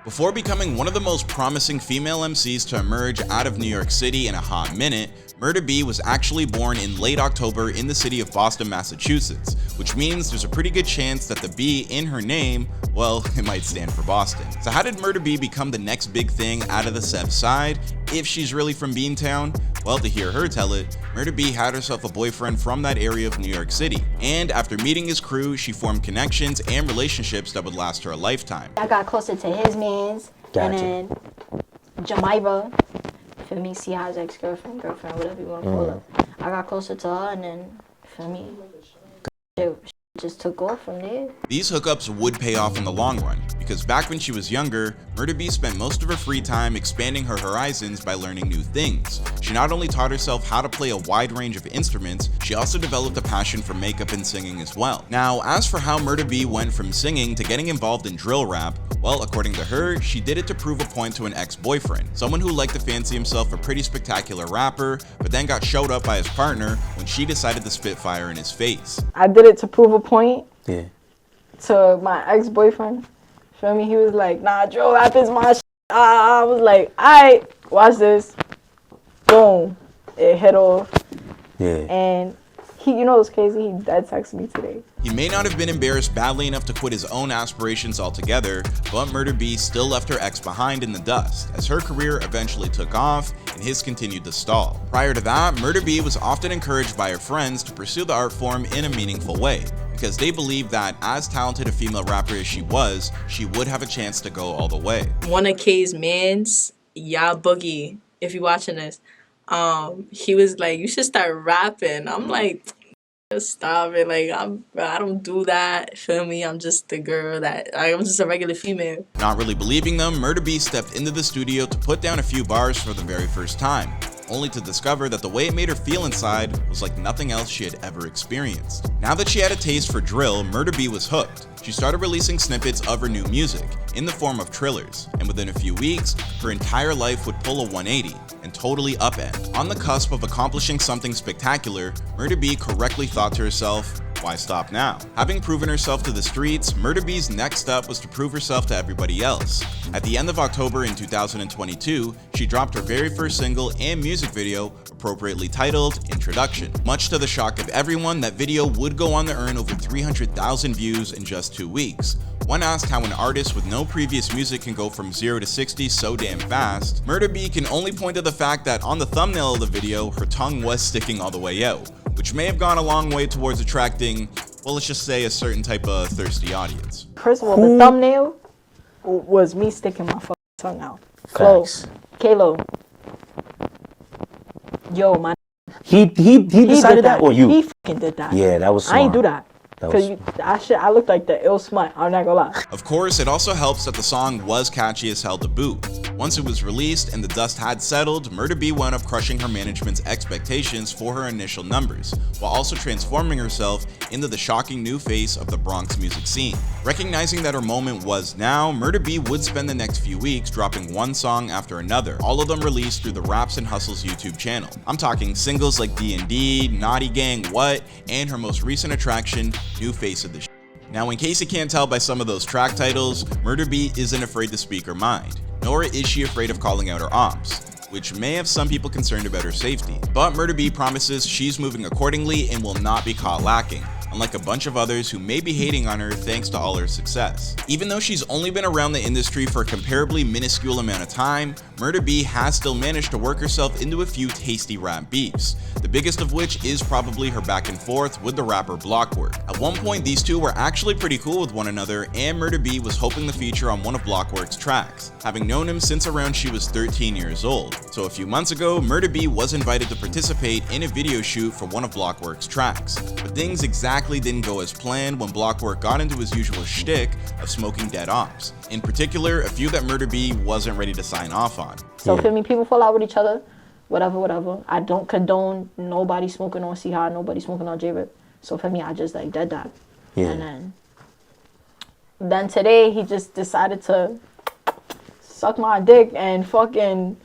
Before becoming one of the most promising female MCs to emerge out of New York City in a hot minute, Murda B was actually born in late October in the city of Boston, Massachusetts, which means there's a pretty good chance that the B in her name, well, it might stand for Boston. So how did Murda B become the next big thing out of the Sev-Side, if she's really from Beantown? Well, to hear her tell it, Murda B had herself a boyfriend from that area of New York City, and after meeting his crew, she formed connections and relationships that would last her a lifetime. I got closer to his mans, and then Jemima, feel me, see how's ex-girlfriend, girlfriend, whatever you want to call her. I got closer to her, and then, feel me, it just took off from there. These hookups would pay off in the long run, because back when she was younger, Murda B spent most of her free time expanding her horizons by learning new things. She not only taught herself how to play a wide range of instruments, she also developed a passion for makeup and singing as well. Now, as for how Murda B went from singing to getting involved in drill rap, well, according to her, she did it to prove a point to an ex-boyfriend, someone who liked to fancy himself a pretty spectacular rapper, but then got showed up by his partner when she decided to spit fire in his face. I did it to prove a point to my ex-boyfriend. Feel me? He was like, nah, drill rap is my shit. I was like, alright, watch this. Boom. It hit off. And he, you know what's crazy? He dead texted me today. He may not have been embarrassed badly enough to quit his own aspirations altogether, but Murda B still left her ex behind in the dust, as her career eventually took off and his continued to stall. Prior to that, Murda B was often encouraged by her friends to pursue the art form in a meaningful way, because they believed that as talented a female rapper as she was, she would have a chance to go all the way. One of K's mans, Ya Boogie, if you're watching this, he was like, you should start rapping. I'm like, stop it, like I don't do that, feel me? I'm just the girl that, I'm just a regular female. Not really believing them, Murda B stepped into the studio to put down a few bars for the very first time, only to discover that the way it made her feel inside was like nothing else she had ever experienced. Now that she had a taste for drill, Murda B was hooked. She started releasing snippets of her new music in the form of trillers, and within a few weeks, her entire life would pull a 180 and totally upend. On the cusp of accomplishing something spectacular, Murda B correctly thought to herself, why stop now? Having proven herself to the streets, Murda B's next step was to prove herself to everybody else. At the end of October in 2022, she dropped her very first single and music video, appropriately titled Introduction. Much to the shock of everyone, that video would go on to earn over 300,000 views in just 2 weeks. When asked how an artist with no previous music can go from 0 to 60 so damn fast, Murda B can only point to the fact that on the thumbnail of the video, her tongue was sticking all the way out, which may have gone a long way towards attracting, well, let's just say a certain type of thirsty audience. First of all, the thumbnail was me sticking my fucking tongue out. Close. Kalo. Yo, my. He decided that, or you? He fucking did that. Yeah, that was smart. I ain't do that. Cause I looked like the ill smut. I'm not gonna lie. Of course, it also helps that the song was catchy as hell to boot. Once it was released and the dust had settled, Murda B wound up crushing her management's expectations for her initial numbers, while also transforming herself into the shocking new face of the Bronx music scene. Recognizing that her moment was now, Murda B would spend the next few weeks dropping one song after another, all of them released through the Raps and Hustles YouTube channel. I'm talking singles like D&D, Naughty Gang, What, and her most recent attraction, New Face of the Sh**. Now, in case you can't tell by some of those track titles, Murda B isn't afraid to speak her mind, nor is she afraid of calling out her ops, which may have some people concerned about her safety. But Murda B promises she's moving accordingly and will not be caught lacking, unlike a bunch of others who may be hating on her thanks to all her success. Even though she's only been around the industry for a comparably minuscule amount of time, Murda B has still managed to work herself into a few tasty rap beefs, the biggest of which is probably her back and forth with the rapper Blockwork. At one point, these two were actually pretty cool with one another, and Murda B was hoping to feature on one of Blockwork's tracks, having known him since around she was 13 years old. So a few months ago, Murda B was invited to participate in a video shoot for one of Blockwork's tracks, but things exactly didn't go as planned when Blockwork got into his usual shtick of smoking dead ops. In particular, a few that Murda B wasn't ready to sign off on. So feel me, people fall out with each other, whatever. I don't condone nobody smoking on C-High, nobody smoking on J-Rip. So for me, I just like dead that. And then today he just decided to suck my dick and fucking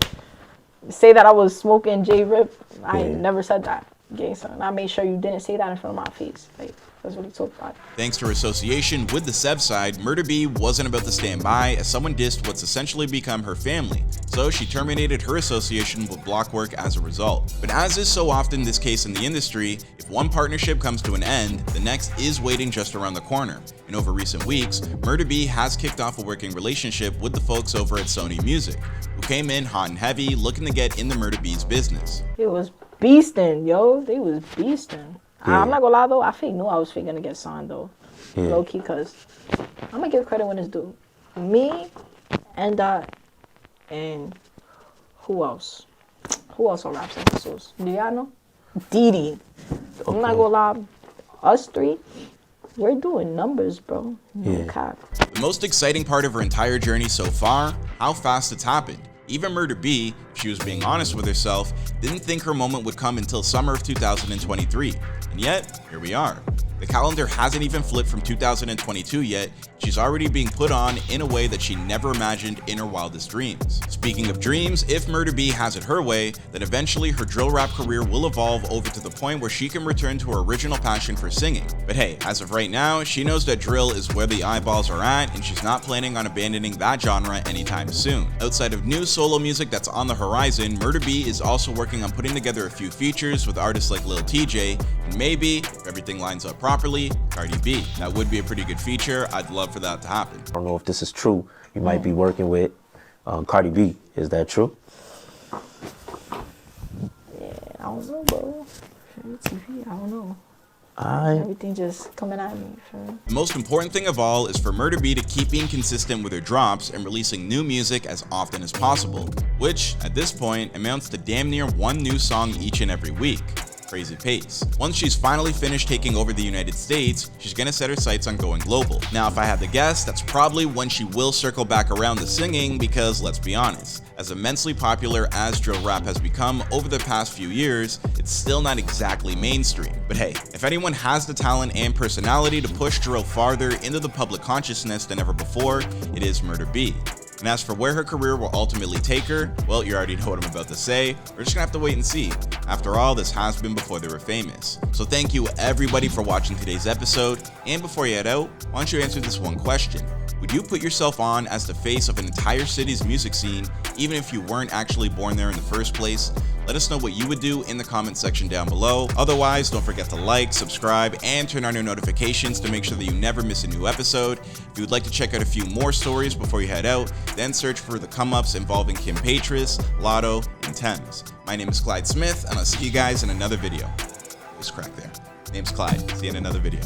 say that I was smoking J-Rip. I never said that. getting something. I made sure you didn't say that in front of my face. Like, that's what he talked about. Thanks to her association with the Sev-Side, Murda B wasn't about to stand by as someone dissed what's essentially become her family, so she terminated her association with Blockwork as a result. But as is so often this case in the industry, if one partnership comes to an end, the next is waiting just around the corner. And over recent weeks, Murda B has kicked off a working relationship with the folks over at Sony Music, who came in hot and heavy looking to get in the Murda B's business. It was beasting, yo. They was beasting. Yeah. I'm not gonna lie though, I knew I was gonna get signed though. Yeah. Low key, cause I'm gonna give credit when it's due. Me and and who else? Who else on Raps episodes? Do y'all know? Didi. Okay. I'm not gonna lie, us three, we're doing numbers, bro. No cap. The most exciting part of her entire journey so far, how fast it's happened. Even Murda B, if she was being honest with herself, didn't think her moment would come until summer of 2023. And yet, here we are. The calendar hasn't even flipped from 2022 yet, she's already being put on in a way that she never imagined in her wildest dreams. Speaking of dreams, if Murda B has it her way, then eventually her drill rap career will evolve over to the point where she can return to her original passion for singing. But hey, as of right now, she knows that drill is where the eyeballs are at, and she's not planning on abandoning that genre anytime soon. Outside of new solo music that's on the horizon, Murda B is also working on putting together a few features with artists like Lil TJ, and maybe, if everything lines up properly, Cardi B. That would be a pretty good feature. I'd love for that to happen. I don't know if this is true. You might be working with Cardi B. Is that true? Yeah, I don't know, bro. TV, I don't know. Everything just coming at me. The most important thing of all is for Murda B to keep being consistent with her drops and releasing new music as often as possible, which, at this point, amounts to damn near one new song each and every week. Crazy pace. Once she's finally finished taking over the United States, she's gonna set her sights on going global. Now, if I had to guess, that's probably when she will circle back around to singing because, let's be honest, as immensely popular as drill rap has become over the past few years, it's still not exactly mainstream. But hey, if anyone has the talent and personality to push drill farther into the public consciousness than ever before, it is Murda B. And as for where her career will ultimately take her, well, you already know what I'm about to say. We're just gonna have to wait and see. After all, this has been before they were famous. So thank you everybody for watching today's episode. And before you head out, why don't you answer this one question? Would you put yourself on as the face of an entire city's music scene, even if you weren't actually born there in the first place? Let us know what you would do in the comment section down below. Otherwise, don't forget to like, subscribe, and turn on your notifications to make sure that you never miss a new episode. If you would like to check out a few more stories before you head out, then search for the come-ups involving Kim Patras, Lotto, and Thames. My name is Clyde Smith, and I'll see you guys in another video. Just crack there. Name's Clyde. See you in another video.